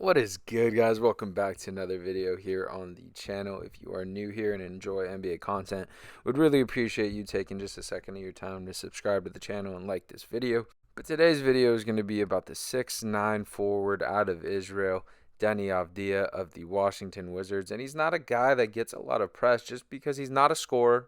What is good, guys? Welcome back to another video here on the channel. If you are new here and enjoy NBA content, would really appreciate you taking just a second of your time to subscribe to the channel and like this video. But today's video is going to be about the 6'9" forward out of Israel, Deni Avdija of the Washington Wizards. And he's not a guy that gets a lot of press just because he's not a scorer.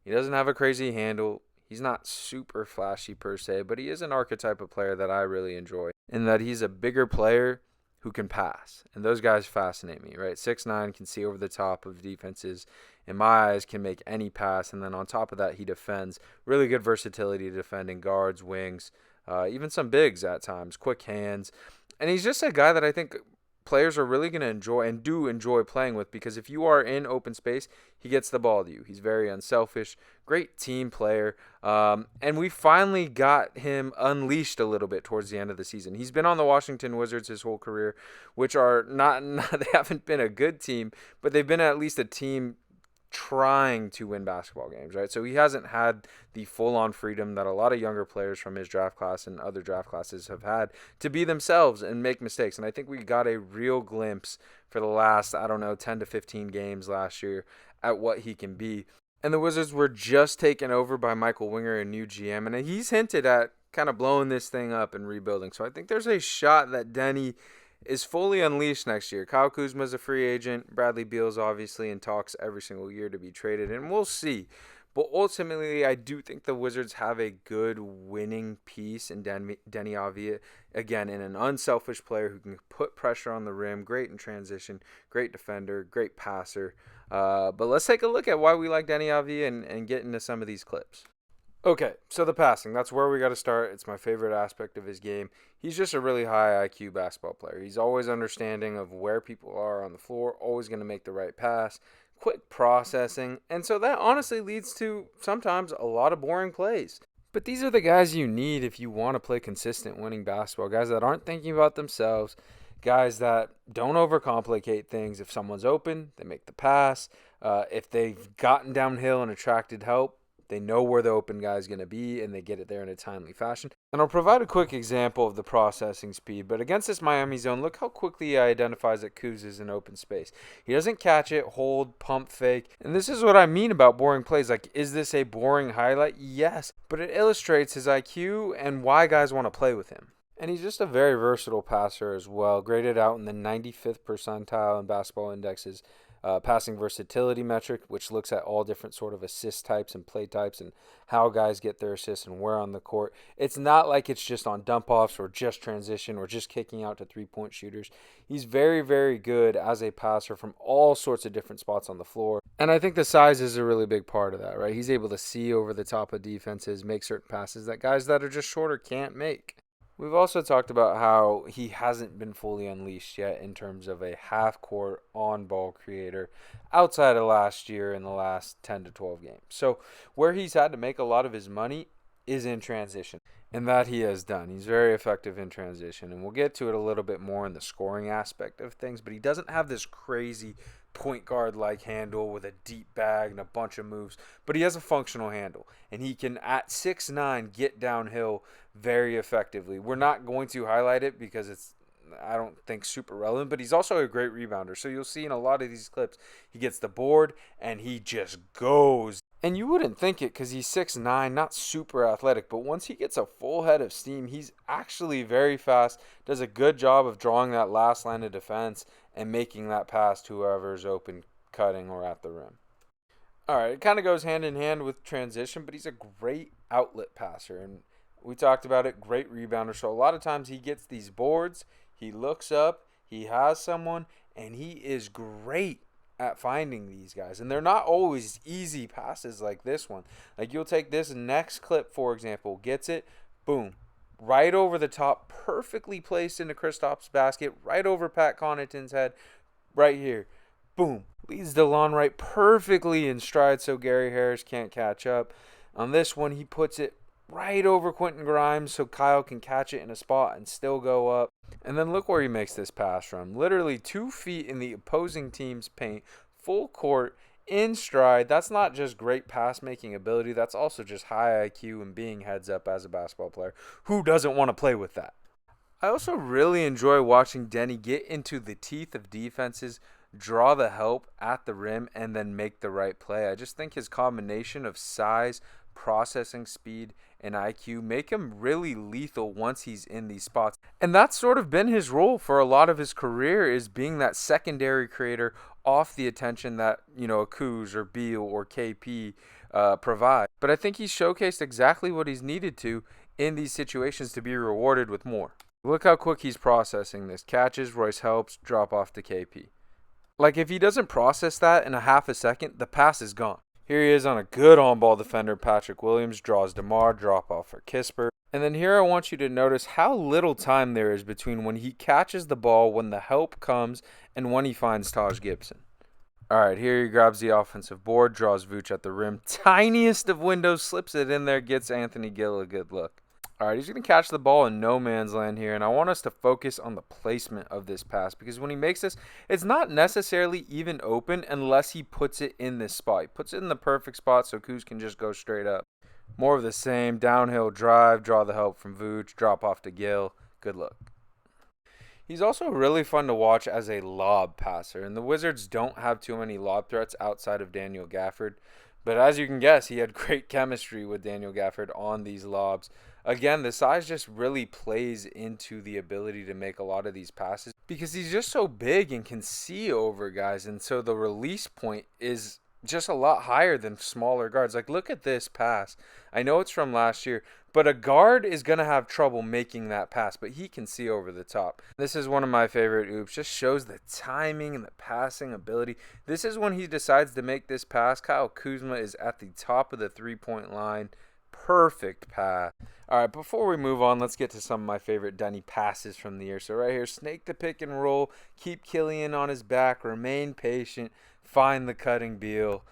He doesn't have a crazy handle. He's not super flashy per se, but he is an archetype of player that I really enjoy in that he's a bigger player who can pass. And those guys fascinate me, right? 6'9", can see over the top of defenses. In my eyes, can make any pass. And then on top of that, he defends. Really good versatility defending guards, wings, even some bigs at times, quick hands. And he's just a guy that I think players are really going to enjoy and do enjoy playing with, because if you are in open space, he gets the ball to you. He's very unselfish, great team player, and we finally got him unleashed a little bit towards the end of the season. He's been on the Washington Wizards his whole career, which are not they haven't been a good team, but they've been at least a team trying to win basketball games, right? So he hasn't had the full-on freedom that a lot of younger players from his draft class and other draft classes have had to be themselves and make mistakes. And I think we got a real glimpse for the last, 10 to 15 games last year at what he can be. And the Wizards were just taken over by Michael Winger, a new GM, and he's hinted at kind of blowing this thing up and rebuilding. So I think there's a shot that Deni is fully unleashed next year. Kyle Kuzma's a free agent. Bradley Beal's obviously in talks every single year to be traded, and we'll see. But ultimately, I do think the Wizards have a good winning piece in Deni Avdija. Again, in an unselfish player who can put pressure on the rim, great in transition, great defender, great passer. But let's take a look at why we like Deni Avdija and get into some of these clips. Okay, so the passing, that's where we got to start. It's my favorite aspect of his game. He's just a really high IQ basketball player. He's always understanding of where people are on the floor, always going to make the right pass, quick processing, and so that honestly leads to sometimes a lot of boring plays. But these are the guys you need if you want to play consistent winning basketball, guys that aren't thinking about themselves, guys that don't overcomplicate things. If someone's open, they make the pass. If they've gotten downhill and attracted help, they know where the open guy is going to be, and they get it there in a timely fashion. And I'll provide a quick example of the processing speed. But against this Miami zone, look how quickly he identifies that Kuz is in open space. He doesn't catch it, hold, pump fake. And this is what I mean about boring plays. Like, is this a boring highlight? Yes. But it illustrates his IQ and why guys want to play with him. And he's just a very versatile passer as well, graded out in the 95th percentile in basketball indexes. Passing versatility metric, which looks at all different sort of assist types and play types and how guys get their assists and where on the court. It's not like it's just on dump offs or just transition or just kicking out to three-point shooters. He's very, very good as a passer from all sorts of different spots on the floor. And I think the size is a really big part of that, right? He's able to see over the top of defenses, make certain passes that guys that are just shorter can't make. We've also talked about how he hasn't been fully unleashed yet in terms of a half-court on-ball creator outside of last year in the last 10 to 12 games. So where he's had to make a lot of his money is in transition, and that he has done. He's very effective in transition, and we'll get to it a little bit more in the scoring aspect of things, but he doesn't have this crazy point guard like handle with a deep bag and a bunch of moves, but he has a functional handle, and he can at 6'9" get downhill very effectively. We're not going to highlight it because it's, I don't think, super relevant, but he's also a great rebounder. So you'll see in a lot of these clips, he gets the board and he just goes. And you wouldn't think it because he's 6'9", not super athletic, but once he gets a full head of steam, he's actually very fast, does a good job of drawing that last line of defense and making that pass to whoever's open, cutting, or at the rim. All right, it kind of goes hand in hand with transition, but he's a great outlet passer, and we talked about it, great rebounder. So a lot of times he gets these boards, he looks up, he has someone, and he is great at finding these guys. And they're not always easy passes like this one. Like, you'll take this next clip, for example, gets it, boom, right over the top, perfectly placed into Kristaps' basket, right over Pat Connaughton's head, right here. Boom. Leads DeLon Wright perfectly in stride so Gary Harris can't catch up. On this one, he puts it right over Quentin Grimes so Kyle can catch it in a spot and still go up. And then look where he makes this pass from. Literally 2 feet in the opposing team's paint, full court, in stride. That's not just great pass-making ability. That's also just high IQ and being heads up as a basketball player. Who doesn't want to play with that? I also really enjoy watching Deni get into the teeth of defenses, draw the help at the rim, and then make the right play. I just think his combination of size, processing speed, and IQ make him really lethal once he's in these spots. And that's sort of been his role for a lot of his career, is being that secondary creator off the attention that, a Kuz or Beal or KP provide. But I think he's showcased exactly what he's needed to in these situations to be rewarded with more. Look how quick he's processing this. Catches, Royce helps, drop off to KP. Like, if he doesn't process that in a half a second, the pass is gone. Here he is on a good on-ball defender. Patrick Williams draws DeMar, drop off for Kispert. And then here I want you to notice how little time there is between when he catches the ball, when the help comes, and when he finds Taj Gibson. All right, here he grabs the offensive board, draws Vooch at the rim. Tiniest of windows, slips it in there, gets Anthony Gill a good look. All right, he's going to catch the ball in no man's land here, and I want us to focus on the placement of this pass, because when he makes this, it's not necessarily even open unless he puts it in this spot. He puts it in the perfect spot so Kuz can just go straight up. More of the same, downhill drive, draw the help from Vooch, drop off to Gill. Good look. He's also really fun to watch as a lob passer, and the Wizards don't have too many lob threats outside of Daniel Gafford. But as you can guess, he had great chemistry with Daniel Gafford on these lobs. Again, the size just really plays into the ability to make a lot of these passes because he's just so big and can see over guys. And so the release point is just a lot higher than smaller guards. Like, look at this pass. I know it's from last year, but a guard is going to have trouble making that pass, but he can see over the top. This is one of my favorite oops. Just shows the timing and the passing ability. This is when he decides to make this pass. Kyle Kuzma is at the top of the three-point line. Perfect pass. All right, before we move on, let's get to some of my favorite Deni passes from the year. So right here, snake the pick and roll, keep Killian on his back, remain patient, find the cutting Beal.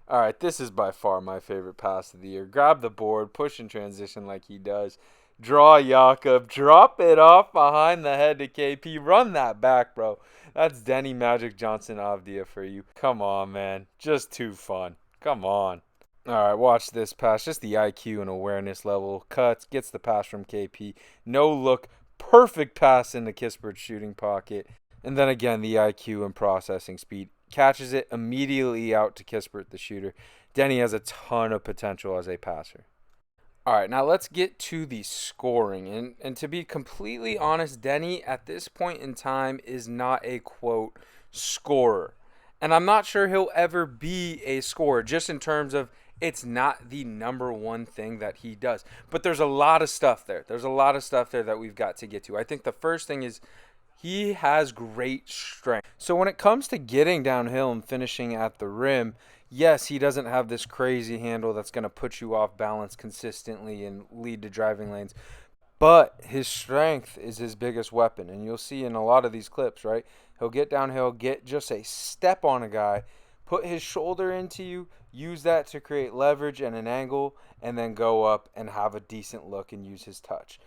All right, this is by far my favorite pass of the year. Grab the board, push in transition like he does. Draw Jakob, drop it off behind the head to KP. Run that back, bro. That's Deni Magic Johnson Avdija for you. Come on, man. Just too fun. Come on. All right, watch this pass. Just the IQ and awareness level. Cuts, gets the pass from KP. No look. Perfect pass in the Kispert shooting pocket. And then again, the IQ and processing speed. Catches it immediately out to Kispert, the shooter. Deni has a ton of potential as a passer. All right, now let's get to the scoring. And to be completely honest, Deni at this point in time is not a, quote, scorer. And I'm not sure he'll ever be a scorer, just in terms of it's not the number one thing that he does. But there's a lot of stuff there. There's a lot of stuff there that we've got to get to. I think the first thing is he has great strength. So when it comes to getting downhill and finishing at the rim, yes, he doesn't have this crazy handle that's going to put you off balance consistently and lead to driving lanes. But his strength is his biggest weapon. And you'll see in a lot of these clips, right? He'll get downhill, get just a step on a guy, put his shoulder into you, use that to create leverage and an angle, and then go up and have a decent look and use his touch.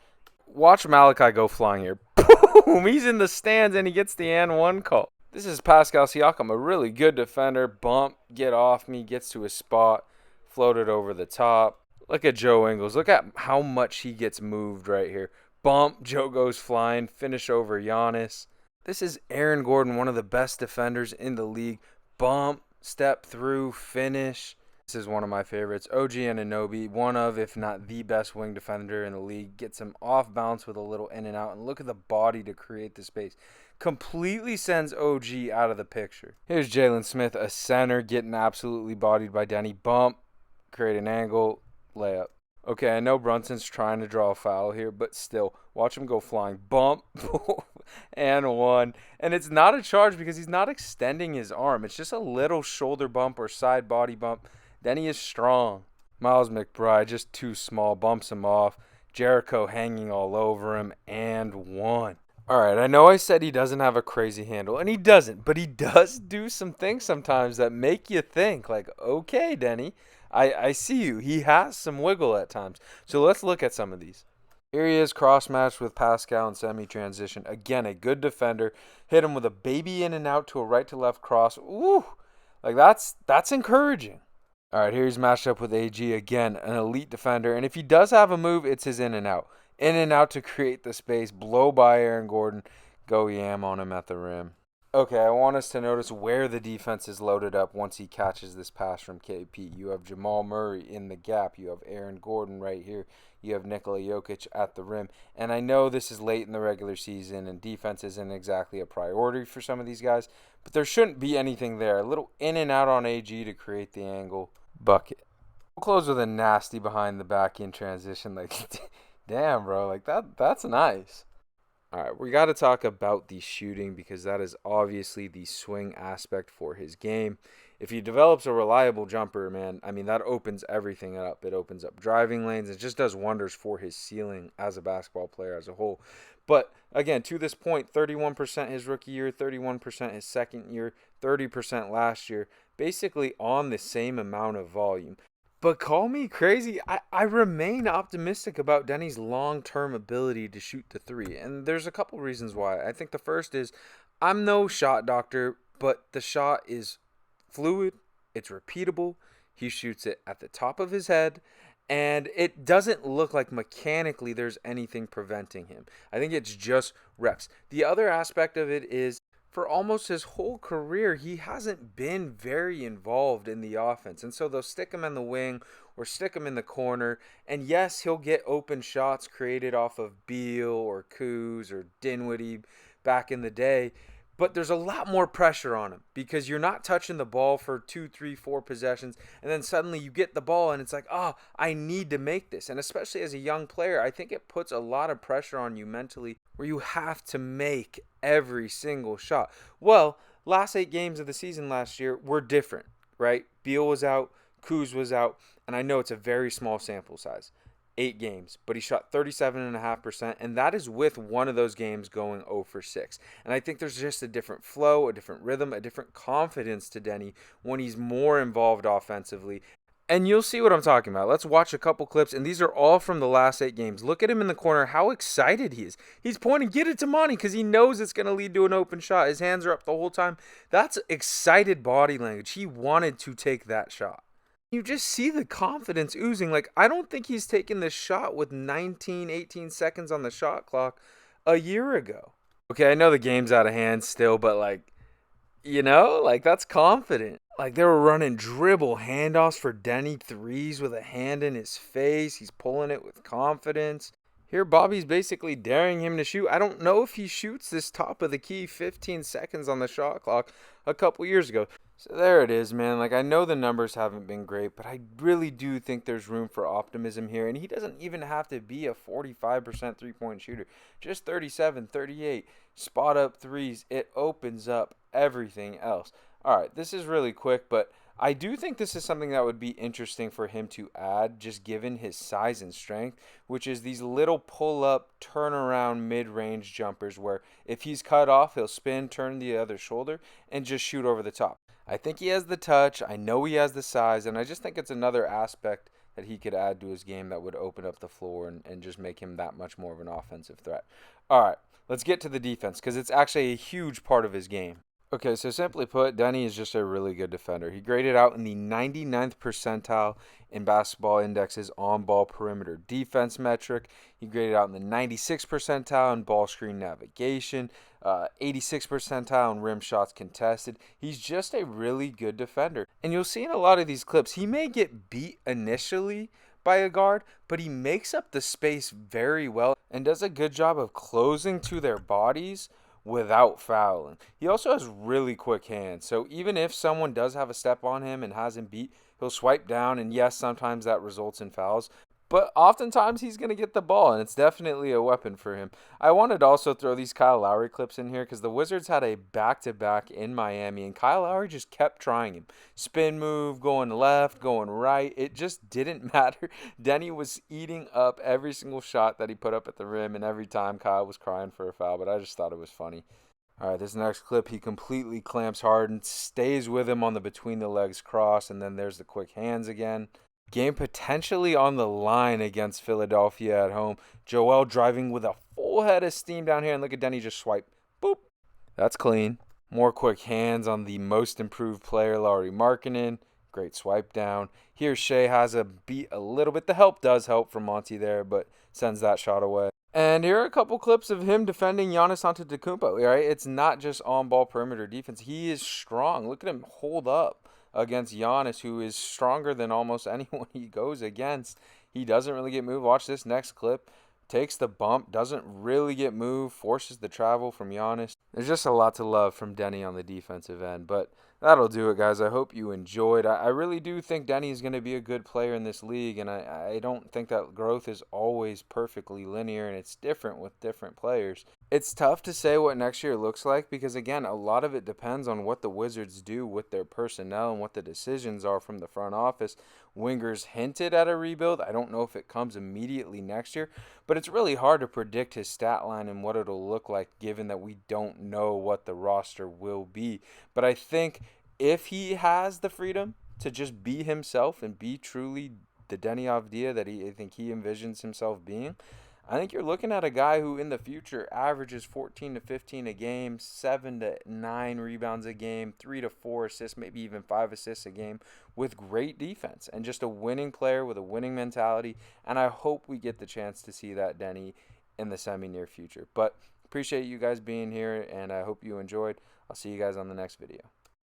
Watch Malachi go flying here. Boom! He's in the stands and he gets the and one call. This is Pascal Siakam, a really good defender. Bump, get off me, gets to his spot, floated over the top. Look at Joe Ingles. Look at how much he gets moved right here. Bump, Joe goes flying, finish over Giannis. This is Aaron Gordon, one of the best defenders in the league. Bump, step through, finish. This is one of my favorites. OG Anunoby, one of, if not the best wing defender in the league. Gets him off balance with a little in and out. And look at the body to create the space. Completely sends OG out of the picture. Here's Jalen Smith, a center, getting absolutely bodied by Deni. Bump, create an angle, layup. Okay, I know Brunson's trying to draw a foul here, but still, watch him go flying. Bump, and one. And it's not a charge because he's not extending his arm. It's just a little shoulder bump or side body bump. Then he is strong. Miles McBride, just too small, bumps him off. Jericho hanging all over him, and one. All right, I know I said he doesn't have a crazy handle, and he doesn't, but he does do some things sometimes that make you think, like, okay, Deni, I see you. He has some wiggle at times. So let's look at some of these. Here he is cross-matched with Pascal in semi-transition. Again, a good defender. Hit him with a baby in and out to a right-to-left cross. Ooh, like that's encouraging. All right, here he's matched up with AG. Again, an elite defender. And if he does have a move, it's his in and out. In and out to create the space, blow by Aaron Gordon, go yam on him at the rim. Okay, I want us to notice where the defense is loaded up once he catches this pass from KP. You have Jamal Murray in the gap. You have Aaron Gordon right here. You have Nikola Jokic at the rim. And I know this is late in the regular season and defense isn't exactly a priority for some of these guys, but there shouldn't be anything there. A little in and out on AG to create the angle. Bucket. We'll close with a nasty behind the back in transition. Like, damn, bro. Like, that's nice. All right, we got to talk about the shooting because that is obviously the swing aspect for his game. If he develops a reliable jumper, man, I mean, that opens everything up. It opens up driving lanes. It just does wonders for his ceiling as a basketball player as a whole. But again, to this point, 31% his rookie year, 31% his second year, 30% last year, basically on the same amount of volume. But call me crazy, I remain optimistic about Deni's long-term ability to shoot the three. And there's a couple reasons why. I think the first is I'm no shot doctor, but the shot is fluid, it's repeatable. He shoots it at the top of his head, and it doesn't look like mechanically there's anything preventing him. I think it's just reps. The other aspect of it is for almost his whole career, he hasn't been very involved in the offense. And so they'll stick him in the wing or stick him in the corner. And yes, he'll get open shots created off of Beal or Kuz or Dinwiddie back in the day. But there's a lot more pressure on him because you're not touching the ball for 2, 3, 4 possessions. And then suddenly you get the ball and it's like, oh, I need to make this. And especially as a young player, I think it puts a lot of pressure on you mentally where you have to make every single shot. Well, last 8 games of the season last year were different, right? Beal was out, Kuz was out, and I know it's a very small sample size. 8 games, but he shot 37.5%, and that is with one of those games going 0 for 6. And I think there's just a different flow, a different rhythm, a different confidence to Deni when he's more involved offensively. And you'll see what I'm talking about. Let's watch a couple clips, and these are all from the last 8 games. Look at him in the corner, how excited he is. He's pointing, get it to Monty, because he knows it's going to lead to an open shot. His hands are up the whole time. That's excited body language. He wanted to take that shot. You just see the confidence oozing. Like, I don't think he's taken this shot with 19, 18 seconds on the shot clock a year ago. Okay, I know the game's out of hand still, but like, like that's confident. Like they were running dribble handoffs for Deni threes with a hand in his face. He's pulling it with confidence. Here, Bobby's basically daring him to shoot. I don't know if he shoots this top of the key 15 seconds on the shot clock a couple years ago. So there it is, man. Like, I know the numbers haven't been great, but I really do think there's room for optimism here. And he doesn't even have to be a 45% three-point shooter. Just 37, 38, spot up threes. It opens up everything else. All right, this is really quick, but I do think this is something that would be interesting for him to add, just given his size and strength, which is these little pull-up, turnaround, mid-range jumpers where if he's cut off, he'll spin, turn the other shoulder, and just shoot over the top. I think he has the touch. I know he has the size, and I just think it's another aspect that he could add to his game that would open up the floor and just make him that much more of an offensive threat. All right, let's get to the defense because it's actually a huge part of his game. Okay, so simply put, Deni is just a really good defender. He graded out in the 99th percentile in basketball indexes on ball perimeter defense metric. He graded out in the 96th percentile in ball screen navigation, 86th percentile in rim shots contested. He's just a really good defender. And you'll see in a lot of these clips, he may get beat initially by a guard, but he makes up the space very well and does a good job of closing to their bodies without fouling. He also has really quick hands, so even if someone does have a step on him and has him beat, he'll swipe down, and yes, sometimes that results in fouls, but oftentimes he's going to get the ball, and it's definitely a weapon for him. I wanted to also throw these Kyle Lowry clips in here because the Wizards had a back-to-back in Miami, and Kyle Lowry just kept trying him. Spin move, going left, going right. It just didn't matter. Deni was eating up every single shot that he put up at the rim, and every time Kyle was crying for a foul, but I just thought it was funny. All right, this next clip, he completely clamps Harden, stays with him on the between-the-legs cross, and then there's the quick hands again. Game potentially on the line against Philadelphia at home. Joel driving with a full head of steam down here. And look at Deni just swipe. Boop. That's clean. More quick hands on the most improved player, Lauri Markkanen. Great swipe down. Here Shea has a beat a little bit. The help does help from Monty there, but sends that shot away. And here are a couple clips of him defending Giannis Antetokounmpo. Right, it's not just on-ball perimeter defense. He is strong. Look at him hold up against Giannis, who is stronger than almost anyone he goes against. He doesn't really get moved. Watch this next clip. Takes the bump, doesn't really get moved, forces the travel from Giannis. There's just a lot to love from Deni on the defensive end, but that'll do it, guys. I hope you enjoyed. I really do think Deni is going to be a good player in this league, and I don't think that growth is always perfectly linear, and it's different with different players. It's tough to say what next year looks like because, again, a lot of it depends on what the Wizards do with their personnel and what the decisions are from the front office. Wingers hinted at a rebuild. I don't know if it comes immediately next year, but it's really hard to predict his stat line and what it'll look like given that we don't know what the roster will be. But I think if he has the freedom to just be himself and be truly the Deni Avdija that I think he envisions himself being, I think you're looking at a guy who in the future averages 14 to 15 a game, 7 to 9 rebounds a game, 3 to 4 assists, maybe even 5 assists a game with great defense and just a winning player with a winning mentality. And I hope we get the chance to see that Deni in the semi-near future. But appreciate you guys being here, and I hope you enjoyed. I'll see you guys on the next video.